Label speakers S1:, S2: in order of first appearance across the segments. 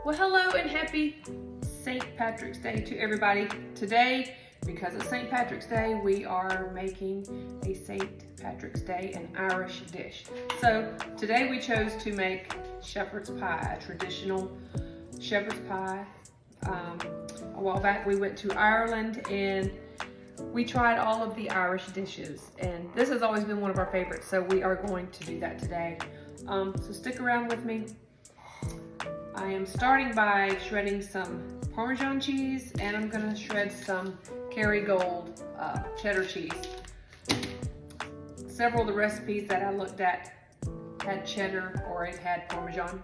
S1: Well, hello and happy St. Patrick's Day to everybody. Today, because it's St. Patrick's Day, we are making a St. Patrick's Day, an Irish dish. So today we chose to make shepherd's pie, a traditional shepherd's pie. A while back we went to Ireland and we tried all of the Irish dishes, and this has always been one of our favorites, so we are going to do that today. So stick around with me. I am starting by shredding some Parmesan cheese, and I'm gonna shred some Kerrygold cheddar cheese. Several of the recipes that I looked at had cheddar or it had Parmesan.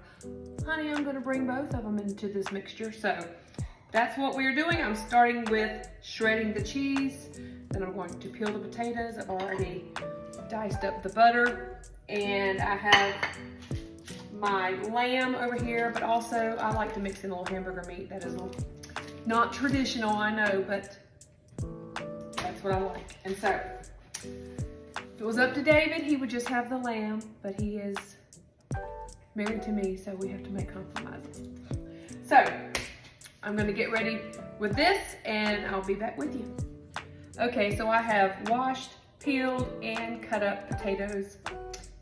S1: Honey, I'm gonna bring both of them into this mixture, so that's what we're doing. I'm starting with shredding the cheese, then I'm going to peel the potatoes. I've already diced up the butter, and I have my lamb over here, but also I like to mix in a little hamburger meat. That is not traditional, I know, but that's what I like. And so, if it was up to David, he would just have the lamb, but he is married to me, so we have to make compromises. So, I'm gonna get ready with this, and I'll be back with you. Okay, so I have washed, peeled, and cut up potatoes,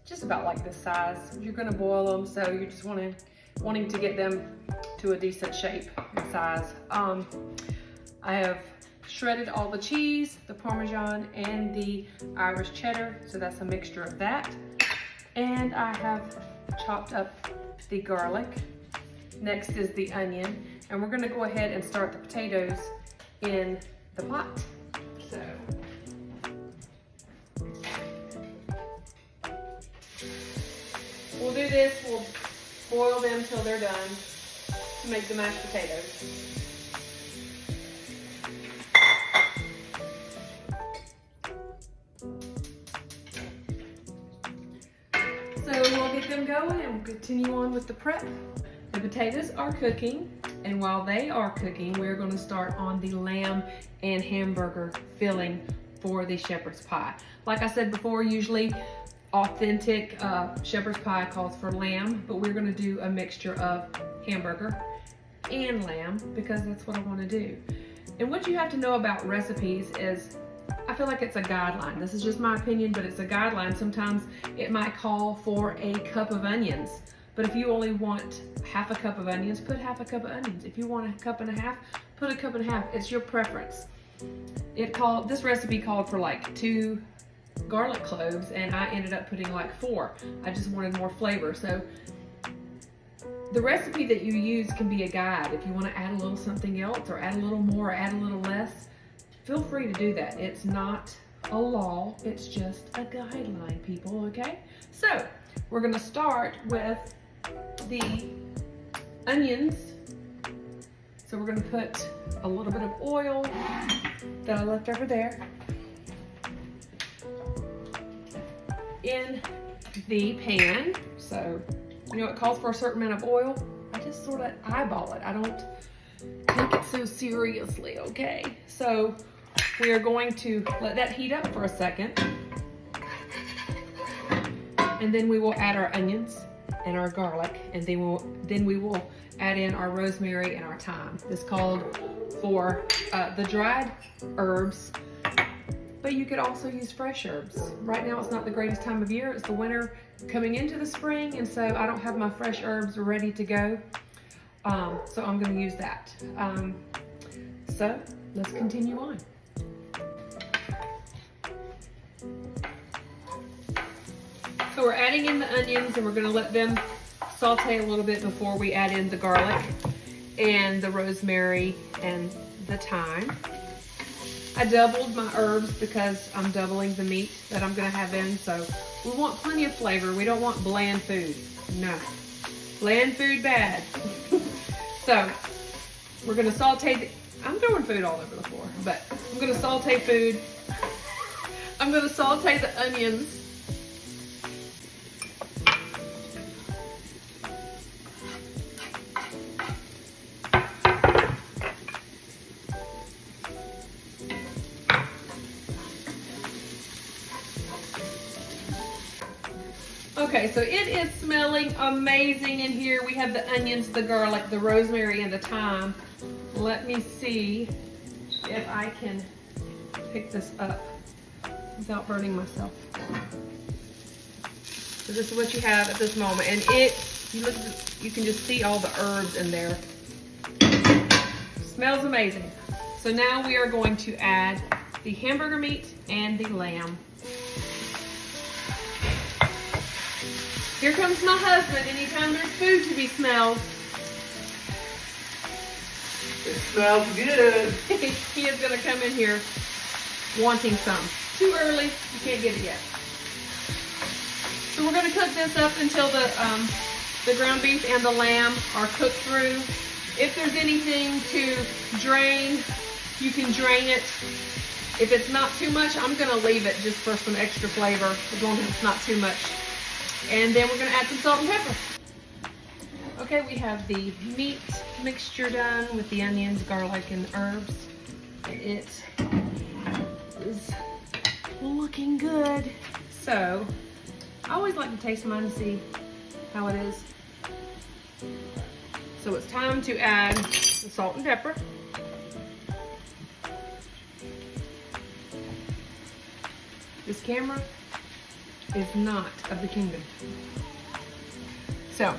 S1: just about like this size. You're gonna boil them, so you're just wanting to get them to a decent shape and size. I have shredded all the cheese, the Parmesan, and the Irish cheddar, so that's a mixture of that. And I have chopped up the garlic. Next is the onion, and we're gonna go ahead and start the potatoes in the pot. So, we'll do this, we'll boil them till they're done to make the mashed potatoes. So we'll get them going and we'll continue on with the prep. The potatoes are cooking, and while they are cooking, we're going to start on the lamb and hamburger filling for the shepherd's pie. Like I said before, usually authentic shepherd's pie calls for lamb, but we're going to do a mixture of hamburger and lamb because that's what I want to do. And what you have to know about recipes is, I feel like it's a guideline. This is just my opinion, but it's a guideline. Sometimes it might call for a cup of onions, but if you only want half a cup of onions, put half a cup of onions. If you want a cup and a half, put a cup and a half. It's your preference. This recipe called for like 2 garlic cloves, and I ended up putting like 4. I just wanted more flavor. So the recipe that you use can be a guide. If you want to add a little something else, or add a little more, or add a little less, feel free to do that. It's not a law, it's just a guideline, people, okay? So we're gonna start with the onions. So we're gonna put a little bit of oil that I left over there in the pan. So, it calls for a certain amount of oil. I just sort of eyeball it. I don't take it so seriously, okay? So we are going to let that heat up for a second. And then we will add our onions and our garlic, and then we will add in our rosemary and our thyme. This called for the dried herbs, but you could also use fresh herbs. Right now it's not the greatest time of year. It's the winter coming into the spring, and so I don't have my fresh herbs ready to go. So I'm gonna use that. So let's continue on. So we're adding in the onions, and we're gonna let them saute a little bit before we add in the garlic and the rosemary and the thyme. I doubled my herbs because I'm doubling the meat that I'm gonna have in, so we want plenty of flavor. We don't want bland food. No, bland food bad. So we're gonna saute I'm throwing food all over the floor, but I'm gonna saute food. I'm gonna saute the onions. Okay, Okay, so it is smelling amazing in here. We have the onions, the garlic, the rosemary, and the thyme. Let me see if I can pick this up without burning myself. So this is what you have at this moment. And you look at you can just see all the herbs in there. Smells amazing. So now we are going to add the hamburger meat and the lamb. Here comes my husband. Anytime there's food to be smelled.
S2: It smells good.
S1: He is going to come in here wanting some. Too early, you can't get it yet. So we're going to cook this up until the ground beef and the lamb are cooked through. If there's anything to drain, you can drain it. If it's not too much, I'm going to leave it just for some extra flavor, as long as it's not too much. And then we're going to add some salt and pepper. Okay, we have the meat mixture done with the onions, garlic, and herbs. It is looking good. So, I always like to taste mine to see how it is. So it's time to add the salt and pepper. This camera is not of the kingdom. So,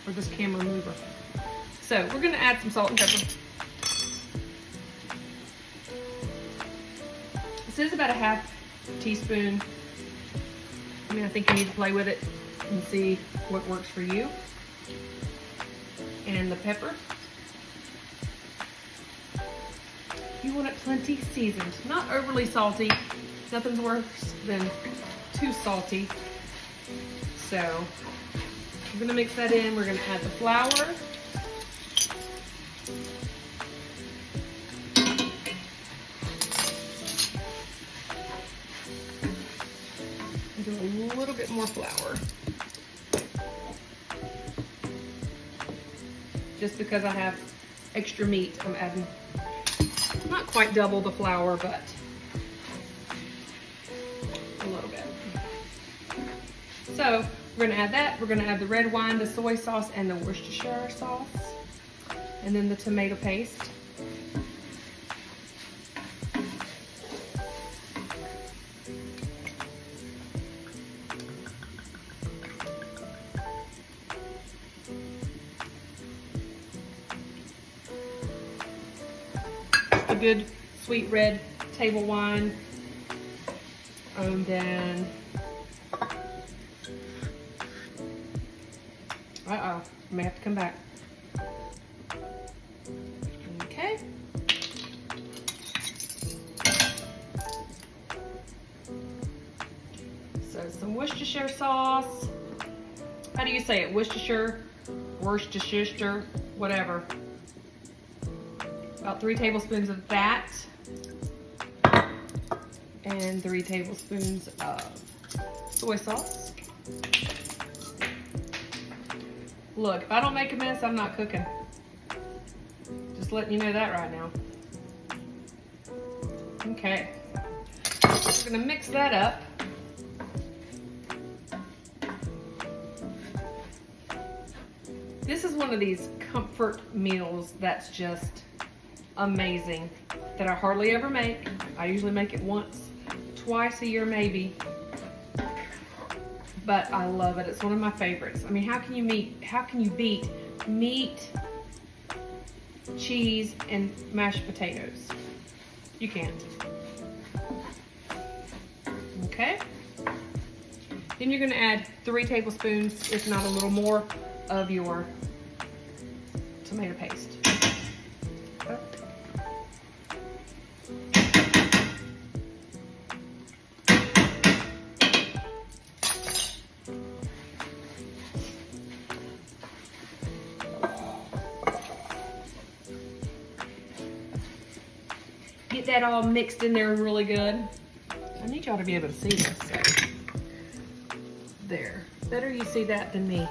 S1: or this camera mover. So we're gonna add some salt and pepper. This is about a half teaspoon. I mean, I think you need to play with it and see what works for you. And the pepper. You want it plenty seasoned, not overly salty. Nothing's worse than too salty. So we're gonna mix that in. We're gonna add the flour. Do a little bit more flour. Just because I have extra meat, I'm adding not quite double the flour, but a little bit. So we're gonna add that. We're gonna add the red wine, the soy sauce, and the Worcestershire sauce, and then the tomato paste. A good sweet red table wine, and then I may have to come back. Okay. So some Worcestershire sauce. How do you say it? Worcestershire, whatever. About 3 tablespoons of that. And 3 tablespoons of soy sauce. Look, if I don't make a mess, I'm not cooking. Just letting you know that right now. Okay. We're gonna mix that up. This is one of these comfort meals that's just amazing, that I hardly ever make. I usually make it once, twice a year maybe, but I love it. It's one of my favorites. I mean, how can you beat meat, cheese, and mashed potatoes? You can't. Okay. Then you're gonna add 3 tablespoons, if not a little more, of your tomato paste. Get that all mixed in there really good. I need y'all to be able to see this. So. There. Better you see that than me.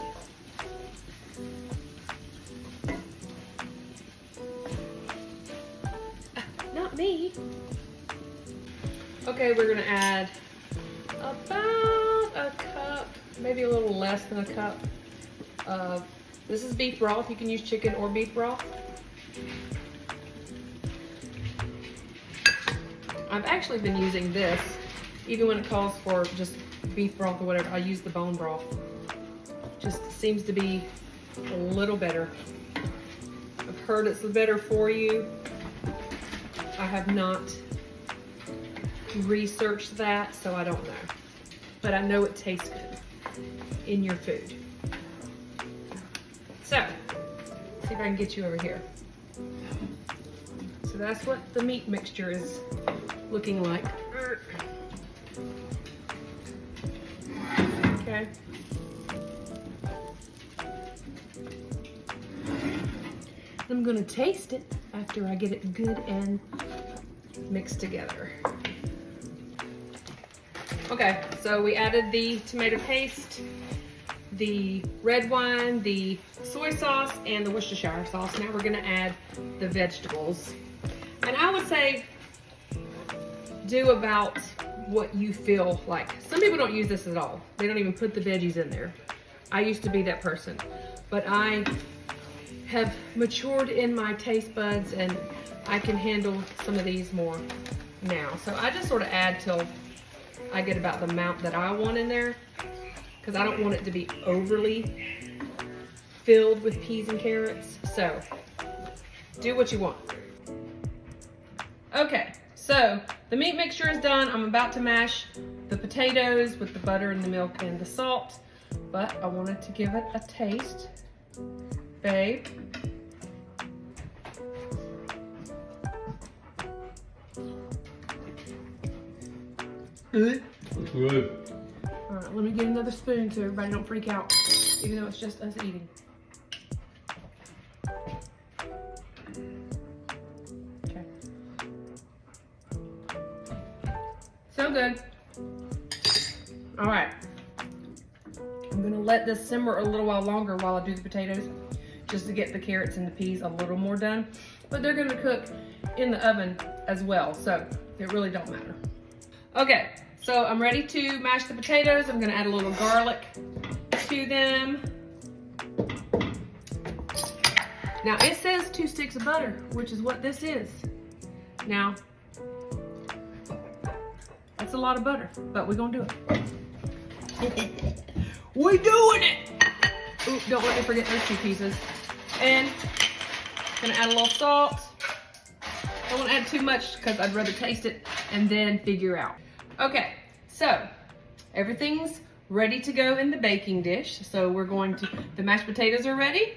S1: Not me. Okay, we're gonna add about a cup, maybe a little less than a cup of, this is beef broth. You can use chicken or beef broth. I've actually been using this, even when it calls for just beef broth or whatever, I use the bone broth. Just seems to be a little better. I've heard it's better for you. I have not researched that, so I don't know. But I know it tastes good in your food. So, see if I can get you over here. So that's what the meat mixture is looking like. Okay. I'm gonna taste it after I get it good and mixed together. Okay, so we added the tomato paste, the red wine, the soy sauce, and the Worcestershire sauce. Now we're gonna add the vegetables. And I would say do about what you feel like. Some people don't use this at all. They don't even put the veggies in there. I used to be that person, but I have matured in my taste buds and I can handle some of these more now. So I just sort of add till I get about the amount that I want in there, because I don't want it to be overly filled with peas and carrots. So do what you want. Okay, so the meat mixture is done. I'm about to mash the potatoes with the butter and the milk and the salt, but I wanted to give it a taste. Babe. Good?
S2: Good.
S1: All right, let me get another spoon so everybody don't freak out, even though it's just us eating. Okay. So good. All right. I'm gonna let this simmer a little while longer while I do the potatoes, just to get the carrots and the peas a little more done. But they're gonna cook in the oven as well, so it really don't matter. Okay, so I'm ready to mash the potatoes. I'm gonna add a little garlic to them. Now it says 2 sticks of butter, which is what this is. Now, that's a lot of butter, but we're gonna do it. We're doing it! Ooh, don't let me forget those 2 pieces. And gonna add a little salt. Don't want to add too much because I'd rather taste it and then figure out. Okay, so everything's ready to go in the baking dish. So we're going to, the mashed potatoes are ready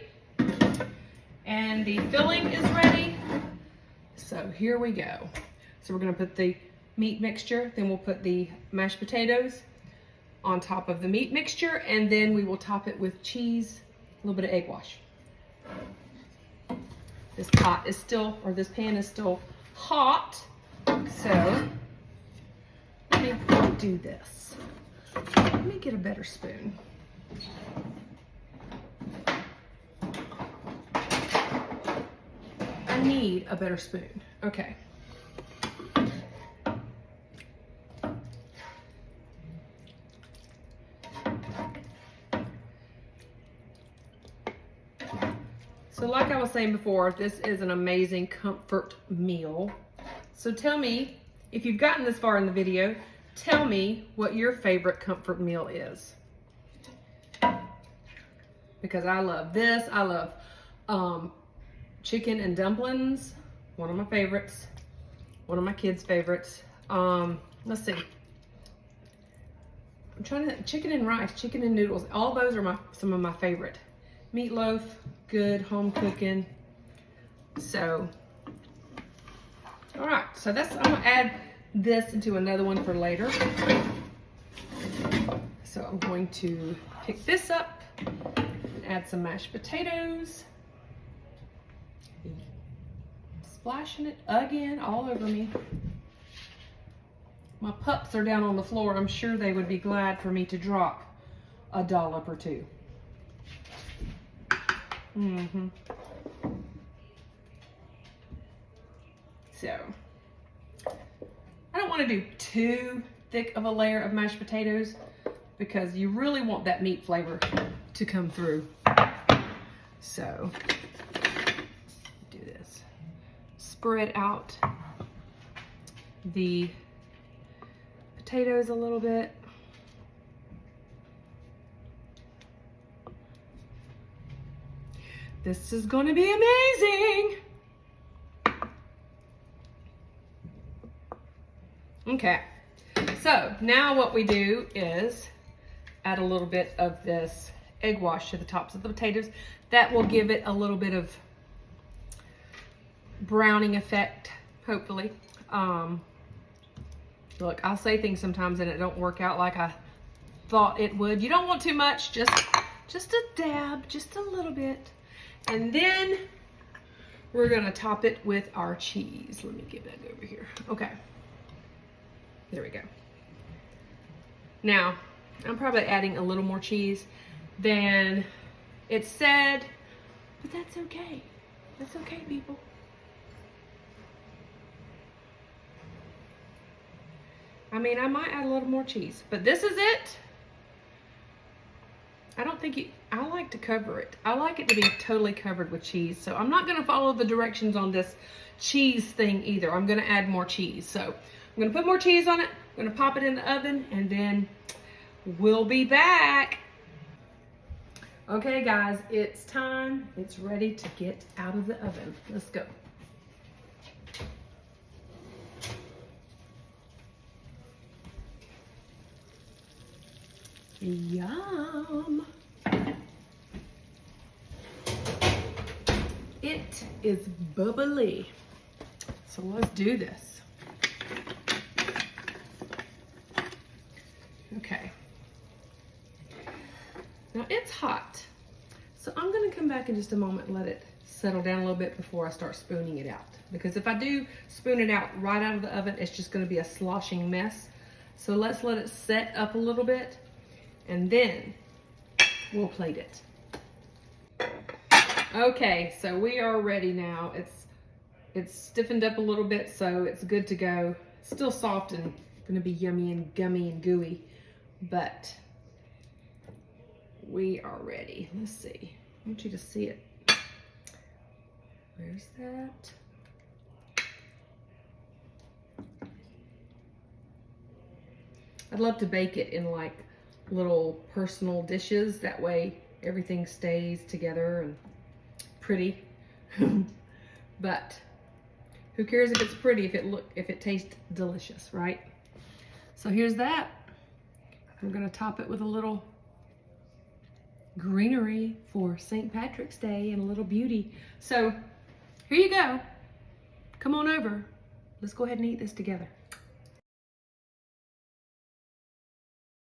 S1: and the filling is ready. So here we go. So we're gonna put the meat mixture, then we'll put the mashed potatoes on top of the meat mixture, and then we will top it with cheese, a little bit of egg wash. This pot is still, or this pan is still hot, so let me do this. Let me get a better spoon. I need a better spoon. Okay. So like I was saying before, this is an amazing comfort meal. So tell me, if you've gotten this far in the video, tell me what your favorite comfort meal is. Because I love this. I love chicken and dumplings, one of my favorites, one of my kids' favorites. Let's see. I'm trying to, chicken and rice, chicken and noodles, all those are some of my favorite. Meatloaf, good home cooking. So, all right, so that's, I'm gonna add this into another one for later. So I'm going to pick this up and add some mashed potatoes. Splashing it again all over me. My pups are down on the floor. I'm sure they would be glad for me to drop a dollop or two. So, I don't want to do too thick of a layer of mashed potatoes, because you really want that meat flavor to come through. So, do this. Spread out the potatoes a little bit. This is going to be amazing. Okay, so now what we do is add a little bit of this egg wash to the tops of the potatoes. That will give it a little bit of browning effect, hopefully. Look, I'll say things sometimes and it don't work out like I thought it would. You don't want too much, just a dab, just a little bit. And then we're gonna top it with our cheese. Let me get that over here. Okay, there we go. Now, I'm probably adding a little more cheese than it said, but that's okay. That's okay, people. I mean, I might add a little more cheese, but this is it. I don't think I like to cover it. I like it to be totally covered with cheese. So I'm not gonna follow the directions on this cheese thing either. I'm gonna add more cheese. So I'm gonna put more cheese on it. I'm gonna pop it in the oven and then we'll be back. Okay guys, it's time. It's ready to get out of the oven. Let's go. Yum. It is bubbly. So let's do this. Okay. Now it's hot. So I'm gonna come back in just a moment and let it settle down a little bit before I start spooning it out. Because if I do spoon it out right out of the oven, it's just gonna be a sloshing mess. So let's let it set up a little bit and then we'll plate it. Okay, so we are ready now. It's stiffened up a little bit, so it's good to go. It's still soft and gonna be yummy and gummy and gooey, but we are ready. Let's see. I want you to see it. Where's that? I'd love to bake it in like little personal dishes. That way everything stays together and pretty. But who cares if it's pretty if it tastes delicious, right? So here's that. I'm gonna top it with a little greenery for St. Patrick's Day and a little beauty. So here you go. Come on over. Let's go ahead and eat this together.